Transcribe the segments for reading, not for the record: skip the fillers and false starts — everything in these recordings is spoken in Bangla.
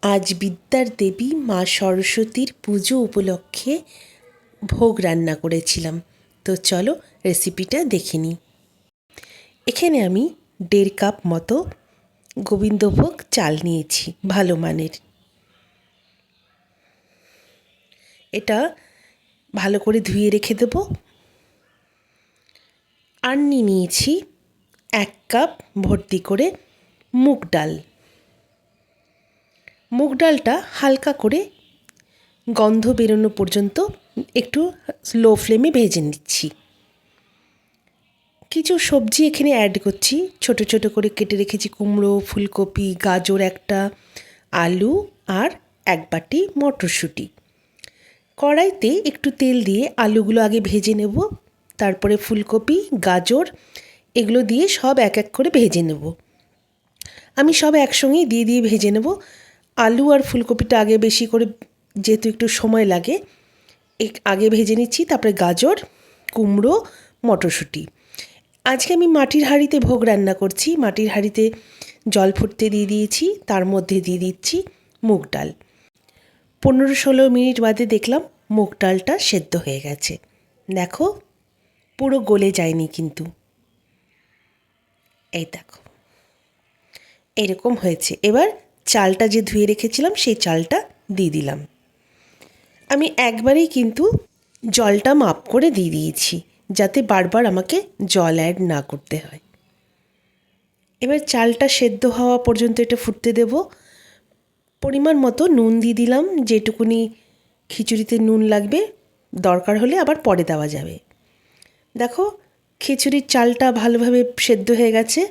আজ বিদ্যার দেবী মা সরস্বতীর পুজো উপলক্ষে ভোগ রান্না করেছিলাম। তো চলো রেসিপিটা দেখে নিই। এখানে আমি 1.5 কাপ মতো গোবিন্দভোগ চাল নিয়েছি, ভালো মানের। এটা ভালো করে ধুয়ে রেখে দেব। আর নিয়েছি 1 কাপ ভর্তি করে মুগ ডাল। মুগ ডালটা হালকা করে গন্ধ বেরোনো পর্যন্ত একটু লো ফ্লেমে ভেজে নিচ্ছি। কিছু সবজি এখানে অ্যাড করছি। ছোট ছোট করে কেটে রেখেছি কুমড়ো, ফুলকপি, গাজর একটা, আলু আর 1 বাটি মটরশুঁটি। কড়াইতে একটু তেল দিয়ে আলুগুলো আগে ভেজে নেব, তারপরে ফুলকপি, গাজর এগুলো দিয়ে সব এক এক করে ভেজে নেব। আমি সব একসঙ্গেই দিয়ে ভেজে নেব। আলু আর ফুলকপিটা আগে বেশি করে, যেহেতু একটু সময় লাগে, আগে ভেজে নিচ্ছি। তারপরে গাজর, কুমড়ো, মটরশুঁটি। আজকে আমি মাটির হাঁড়িতে ভোগ রান্না করছি। মাটির হাঁড়িতে জল ফুটতে দিয়ে দিয়েছি, তার মধ্যে দিয়ে দিচ্ছি মুগ ডাল। 15-16 মিনিট বাদে দেখলাম মুগ ডালটা সেদ্ধ হয়ে গেছে। দেখো, পুরো গলে যায়নি কিন্তু। এই দেখো, এরকম হয়েছে। এবার চালটা যে ধুয়ে রেখেছিলাম সেই চালটা দিয়ে দিলাম। আমি একবারেই কিন্তু জলটা মাপ করে দিয়ে দিয়েছি, যাতে বারবার আমাকে জল অ্যাড না করতে হয়। এবার চালটা সেদ্ধ হওয়া পর্যন্ত এটা ফুটতে দেব। পরিমাণ মতো নুন দিয়ে দিলাম, যেটুকুনি খিচুড়িতে নুন লাগবে। দরকার হলে আবার পরে দেওয়া যাবে। দেখো, খিচুড়ির চালটা ভালোভাবে সেদ্ধ হয়ে গেছে।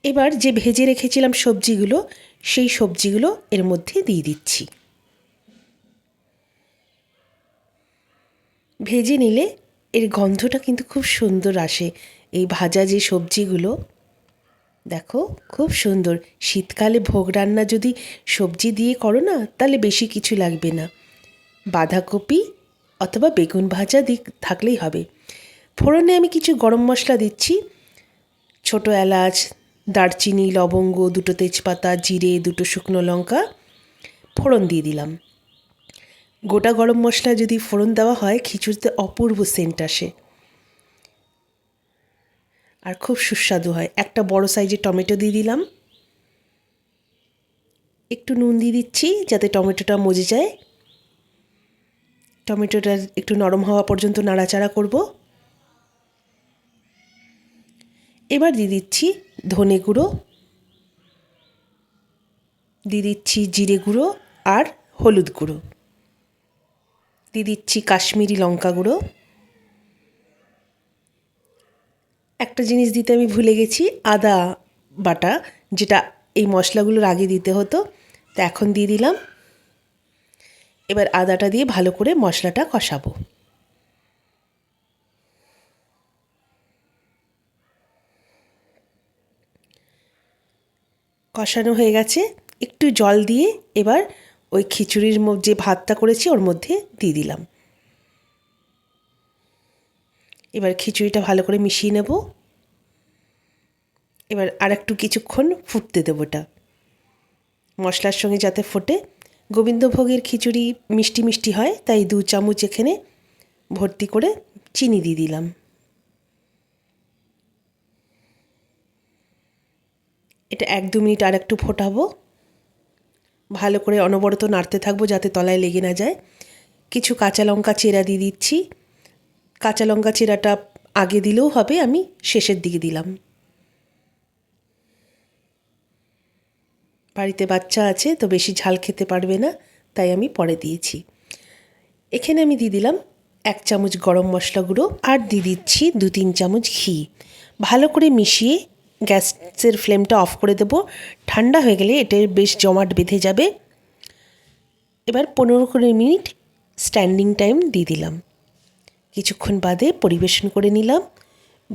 এবার যে ভেজে রেখেছিলাম সবজিগুলো, সেই সবজিগুলো এর মধ্যে দিয়ে দিচ্ছি। ভেজে নিলে এর গন্ধটা কিন্তু খুব সুন্দর আসে। এই ভাজা যে সবজিগুলো, দেখো খুব সুন্দর। শীতকালে ভোগ রান্না যদি সবজি দিয়ে করো না, তাহলে বেশি কিছু লাগবে না। বাঁধাকপি অথবা বেগুন ভাজা থাকলেই হবে। ফোড়নে আমি কিছু গরম মশলা দিচ্ছি। ছোটো এলাচ, দারচিনি, লবঙ্গ, 2 তেজপাতা, জিরে, 2 শুকনো লঙ্কা ফোড়ন দিয়ে দিলাম। গোটা গরম মশলা যদি ফোড়ন দেওয়া হয়, খিচুড়িতে অপূর্ব সেন্ট আসে আর খুব সুস্বাদু হয়। একটা বড় সাইজের টমেটো দিয়ে দিলাম। একটু নুন দিয়ে দিচ্ছি যাতে টমেটোটা মজে যায়। টমেটোটা একটু নরম হওয়া পর্যন্ত নাড়াচাড়া করব। এবার দিয়ে দিচ্ছি ধনে গুঁড়ো, দিয়ে দিচ্ছি জিরে গুঁড়ো আর হলুদ গুঁড়ো, দিয়ে দিচ্ছি কাশ্মীরি লঙ্কা গুঁড়ো। একটা জিনিস দিতে আমি ভুলে গেছি, আদা বাটা, যেটা এই মশলাগুলোর আগে দিতে হতো, তা এখন দিয়ে দিলাম। এবার আদাটা দিয়ে ভালো করে মশলাটা কষাবো। কষানো হয়ে গেছে। একটু জল দিয়ে এবার ওই খিচুড়ির যে ভাতটা করেছি ওর মধ্যে দিয়ে দিলাম। এবার খিচুড়িটা ভালো করে মিশিয়ে নেব। এবার আর একটু কিছুক্ষণ ফুটতে দেবো ওটা, মশলার সঙ্গে যাতে ফোটে। গোবিন্দভোগের খিচুড়ি মিষ্টি মিষ্টি হয়, তাই 2 চামচ এখানে ভর্তি করে চিনি দিয়ে দিলাম। এটা 1-2 মিনিট আর একটু ফোটাবো। ভালো করে অনবরত নাড়তে থাকবো যাতে তলায় লেগে না যায়। কিছু কাঁচা লঙ্কা চেরা দিয়ে দিচ্ছি। কাঁচা লঙ্কা চেরাটা আগে দিলেও হবে, আমি শেষের দিকে দিলাম। বাড়িতে বাচ্চা আছে তো বেশি ঝাল খেতে পারবে না, তাই আমি পরে দিয়েছি। এখানে আমি দিয়ে দিলাম 1 চামচ গরম মশলা গুঁড়ো আর দিয়ে দিচ্ছি 2-3 চামচ ঘি। ভালো করে মিশিয়ে গ্যাসের ফ্লেমটা অফ করে দেবো। ঠান্ডা হয়ে গেলে এটা বেশ জমাট বেঁধে যাবে। এবার 15-20 মিনিট স্ট্যান্ডিং টাইম দিয়ে দিলাম। কিছুক্ষণ বাদে পরিবেশন করে নিলাম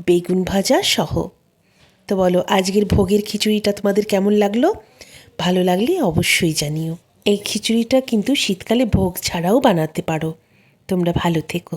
বেগুন ভাজা সহ। তো বলো, আজকের ভোগের খিচুড়িটা তোমাদের কেমন লাগলো? ভালো লাগলে অবশ্যই জানিও। এই খিচুড়িটা কিন্তু শীতকালে ভোগ ছাড়াও বানাতে পারো। তোমরা ভালো থেকো।